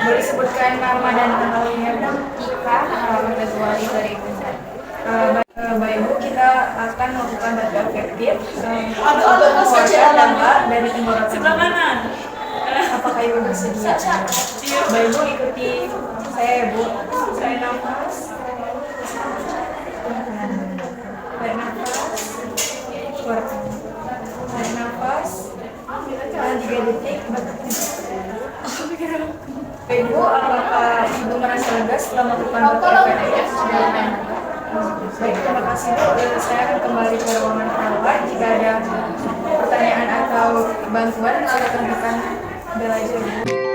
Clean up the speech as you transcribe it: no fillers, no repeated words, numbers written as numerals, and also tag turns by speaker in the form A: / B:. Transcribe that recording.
A: Boleh sebutkan nama dan tanggalnya, Bu?
B: Ika, tanggal 18 Februari 2021.
A: Baik Bu, kita akan melakukan data efektif untuk mengeluarkan data dari tenggorokan.
B: Sebelah kanan.
A: Apakah Ibu bersedia? Baik Bu, ikuti saya ya Bu. Saya nafas. Tarik nafas. Keluarkan. Tarik nafas. Tahan 3 detik. Baik Bu, apakah Ibu merasa lega setelah melakukan data efektif? Baik, terima kasih Bu. Saya akan kembali ke ruangan perawat. Jika ada pertanyaan atau bantuan, silakan tekan bel aja Bu.